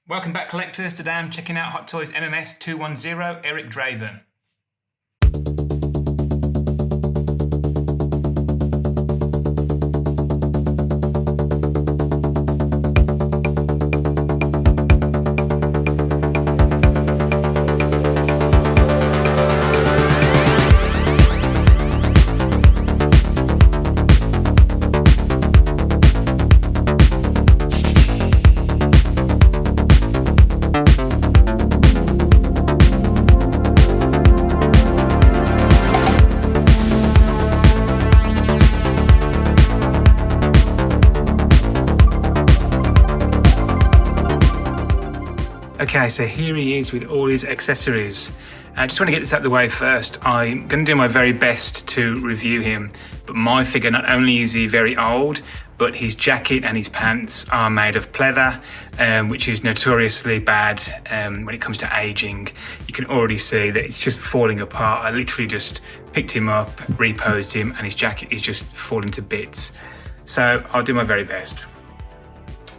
Welcome back, collectors. Today I'm checking out Hot Toys MMS210 Eric Draven. Okay, so here he is with all his accessories. I just want to get this out of the way first. I'm going to do my very best to review him, but my figure, not only is he very old, but his jacket and his pants are made of pleather, which is notoriously bad when it comes to aging. You can already see that it's just falling apart. I literally just picked him up, reposed him, and his jacket is just falling to bits. So I'll do my very best.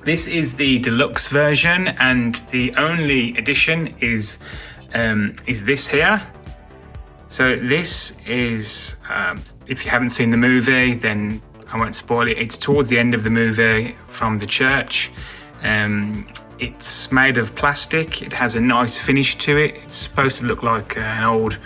This is the deluxe version, and the only addition is this here. So this is, if you haven't seen the movie, then I won't spoil it. It's towards the end of the movie from the church. It's made of plastic. It has a nice finish to it. It's supposed to look like an old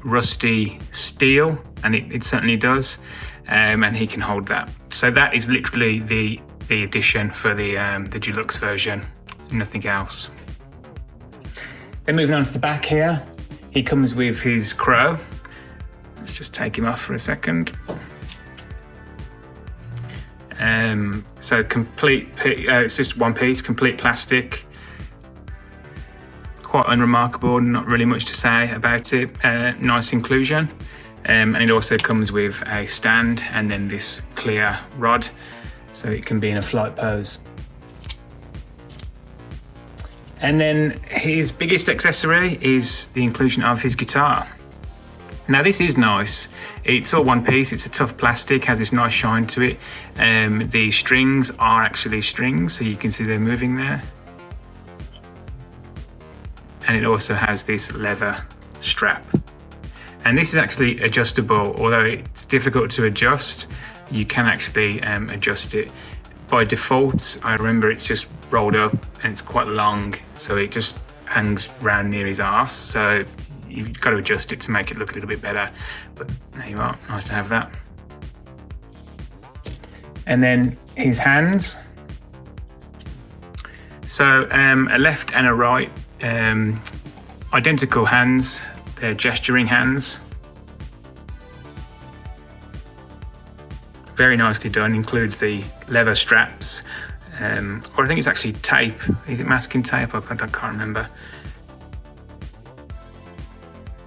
rusty steel, and it certainly does. And he can hold that. So that is literally the addition for the deluxe version, nothing else. Then moving on to the back here, he comes with his crow. Let's just take him off for a second. So complete, it's just one piece, complete plastic. Quite unremarkable, not really much to say about it. Nice inclusion. And it also comes with a stand and then this clear rod, so it can be in a flight pose. And then his biggest accessory is the inclusion of his guitar. Now this is nice. It's all one piece, it's a tough plastic, has this nice shine to it. The strings are actually strings, so you can see they're moving there. And it also has this leather strap. And this is actually adjustable, although it's difficult to adjust. You can actually adjust it. By default, I remember it's just rolled up and it's quite long, so it just hangs round near his arse. So you've got to adjust it to make it look a little bit better. But there you are, nice to have that. And then his hands. So a left and a right, identical hands. They're gesturing hands. Very nicely done, includes the leather straps, or I think it's actually tape. Is it masking tape? I can't remember.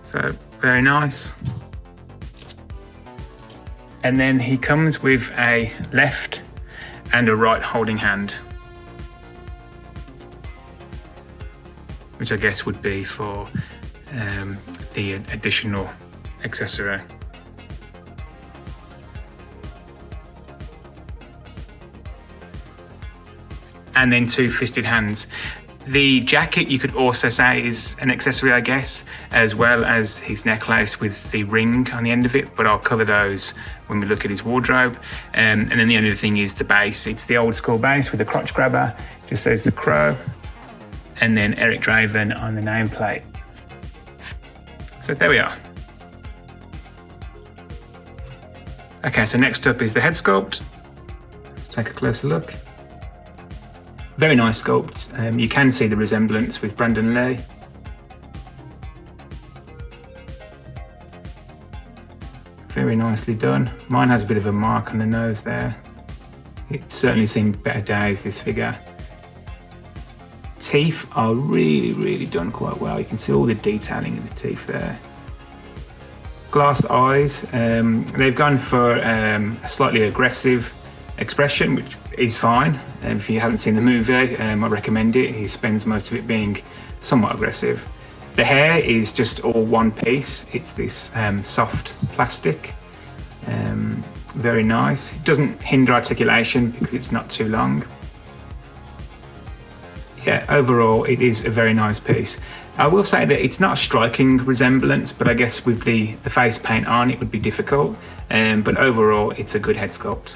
So very nice. And then he comes with a left and a right holding hand, which I guess would be for the additional accessory. And then two fisted hands. The jacket you could also say is an accessory, I guess, as well as his necklace with the ring on the end of it, but I'll cover those when we look at his wardrobe. And then the only other thing is the base. It's the old school base with the crotch grabber, just says the crow, and then Eric Draven on the nameplate. So there we are. Okay, so next up is the head sculpt. Let's take a closer look. Very nice sculpt. You can see the resemblance with Brandon Lee. Very nicely done. Mine has a bit of a mark on the nose there. It's certainly seen better days, this figure. Teeth are really done quite well. You can see all the detailing in the teeth there. Glass eyes. They've gone for a slightly aggressive expression, which is fine. If you haven't seen the movie, I recommend it. He spends most of it being somewhat aggressive. The hair is just all one piece. It's this soft plastic. Very nice. It doesn't hinder articulation because it's not too long. yeah, overall it is a very nice piece. I will say that it's not a striking resemblance, but I guess with the face paint on it would be difficult, but overall it's a good head sculpt.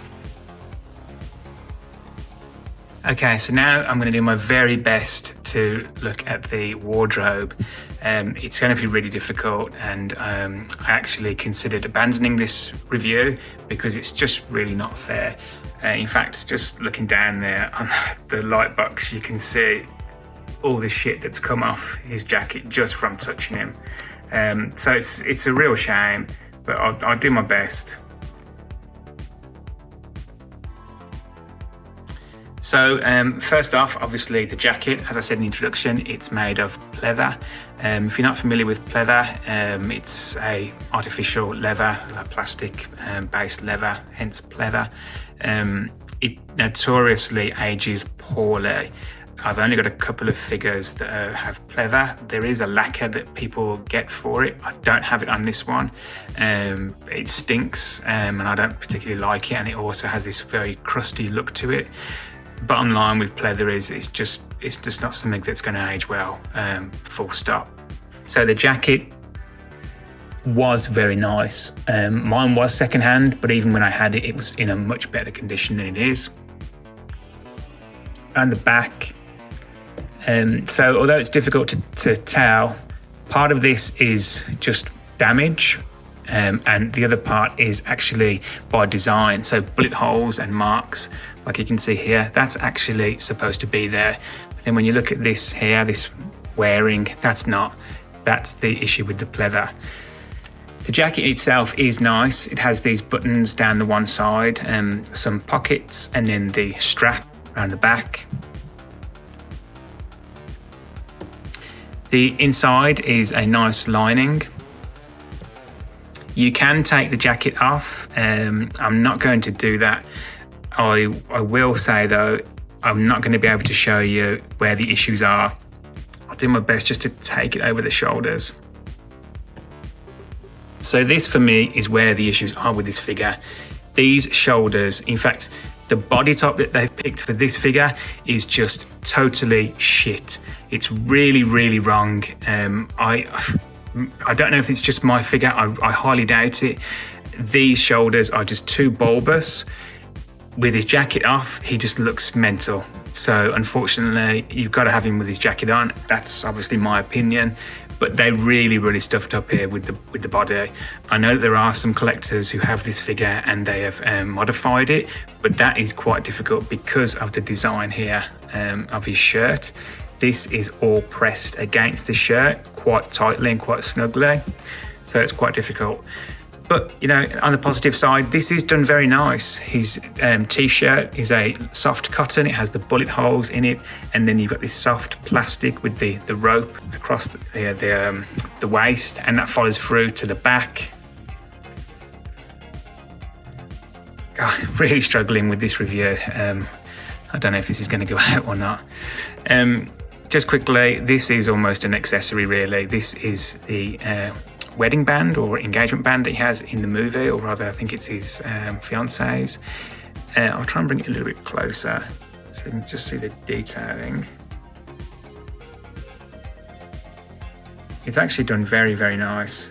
Okay, so now I'm going to do my very best to look at the wardrobe. It's going to be really difficult, and I actually considered abandoning this review because it's just really not fair. In fact, just looking down there on the light box, you can see all the shit that's come off his jacket just from touching him. So it's a real shame, but I'll do my best. So first off, obviously the jacket, as I said in the introduction, it's made of pleather. If you're not familiar with pleather, it's a artificial leather, like plastic based leather, hence pleather. It notoriously ages poorly. I've only got a couple of figures that have pleather. There is a lacquer that people get for it. I don't have it on this one. It stinks, and I don't particularly like it, and it also has this very crusty look to it. Bottom line with pleather is it's just not something that's going to age well, full stop. So the jacket was very nice. Mine was secondhand, but even when I had it, it was in a much better condition than it is. And the back, so although it's difficult to tell, part of this is just damage, and the other part is actually by design. So bullet holes and marks, like you can see here, that's actually supposed to be there. But then when you look at this here, this wearing, that's not. That's the issue with the pleather. The jacket itself is nice. It has these buttons down the one side, some pockets, and then the strap around the back. The inside is a nice lining. You can take the jacket off. I'm not going to do that. I will say though, I'm not going to be able to show you where the issues are. I'll do my best just to take it over the shoulders. So this for me is where the issues are with this figure. These shoulders, in fact, the body type that they've picked for this figure is just totally shit. It's really, really wrong. I don't know if it's just my figure. I highly doubt it. These shoulders are just too bulbous. With his jacket off, he just looks mental. So unfortunately, you've got to have him with his jacket on. That's obviously my opinion, but they really stuffed up here with the body. I know that there are some collectors who have this figure and they have modified it, but that is quite difficult because of the design here of his shirt. This is all pressed against the shirt quite tightly and quite snugly, so it's quite difficult. But, you know, on the positive side, this is done very nice. His t-shirt is a soft cotton. It has the bullet holes in it. And then you've got this soft plastic with the rope across the waist, and that follows through to the back. God, really struggling with this review. I don't know if this is going to go out or not. Just quickly, this is almost an accessory, really. This is the wedding band or engagement band that he has in the movie, or rather I think it's his fiance's. I'll try and bring it a little bit closer so you can just see the detailing. It's actually done very nice.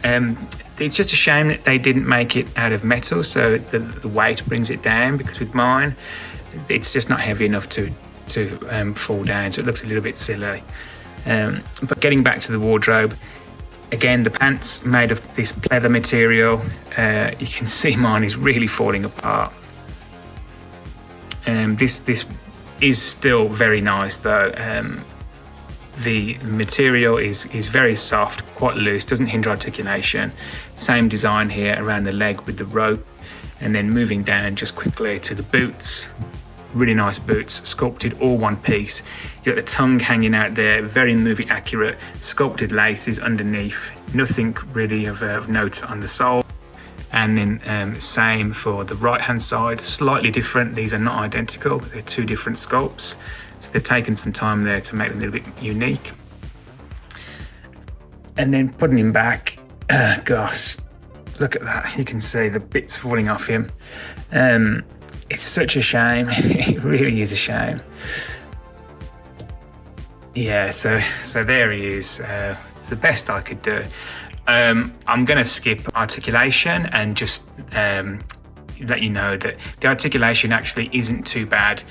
It's just a shame that they didn't make it out of metal, so the weight brings it down, because with mine it's just not heavy enough to fall down, so it looks a little bit silly. But getting back to the wardrobe, again, the pants made of this pleather material. You can see mine is really falling apart. This is still very nice though. The material is very soft, quite loose, doesn't hinder articulation. Same design here around the leg with the rope, and then moving down just quickly to the boots. Really nice boots, sculpted all one piece. You've got the tongue hanging out there, very movie accurate, sculpted laces underneath, nothing really of note on the sole. And then same for the right hand side, slightly different. These are not identical, they're two different sculpts. So they've taken some time there to make them a little bit unique. And then putting him back, gosh, look at that. You can see the bits falling off him. It's such a shame. It really is a shame. Yeah, so there he is. It's the best I could do. I'm going to skip articulation and just let you know that the articulation actually isn't too bad.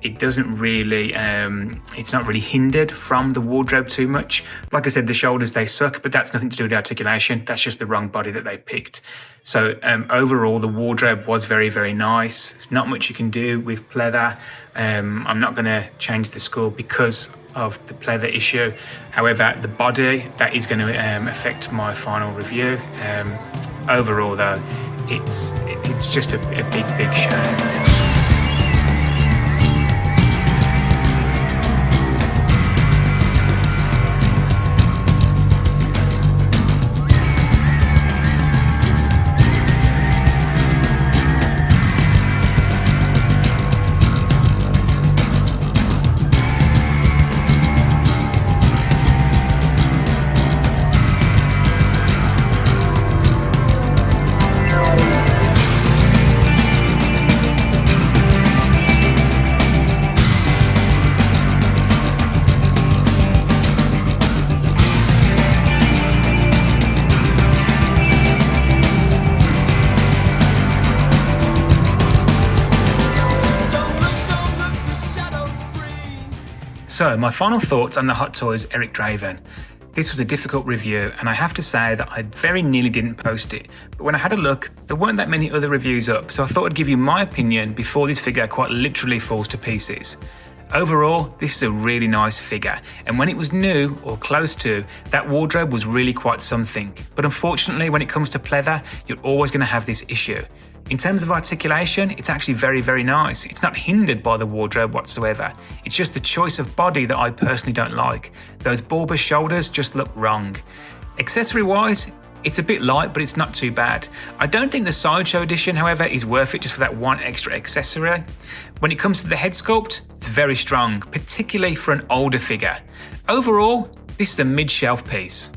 It doesn't really, it's not really hindered from the wardrobe too much. Like I said, the shoulders, they suck, but that's nothing to do with the articulation. That's just the wrong body that they picked. So overall, the wardrobe was very, very nice. There's not much you can do with pleather. I'm not going to change the score because of the pleather issue. However, the body, that is going to affect my final review. Overall, though, it's just a big shame. So my final thoughts on the Hot Toys Eric Draven. This was a difficult review, and I have to say that I very nearly didn't post it. But when I had a look, there weren't that many other reviews up, so I thought I'd give you my opinion before this figure quite literally falls to pieces. Overall, this is a really nice figure, and when it was new, or close to, that wardrobe was really quite something. But unfortunately, when it comes to pleather, you're always going to have this issue. In terms of articulation, it's actually very, very nice. It's not hindered by the wardrobe whatsoever. It's just the choice of body that I personally don't like. Those bulbous shoulders just look wrong. Accessory-wise, it's a bit light, but it's not too bad. I don't think the Sideshow edition, however, is worth it just for that one extra accessory. When it comes to the head sculpt, it's very strong, particularly for an older figure. Overall, this is a mid-shelf piece.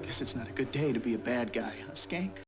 Guess it's not a good day to be a bad guy, huh, Skank?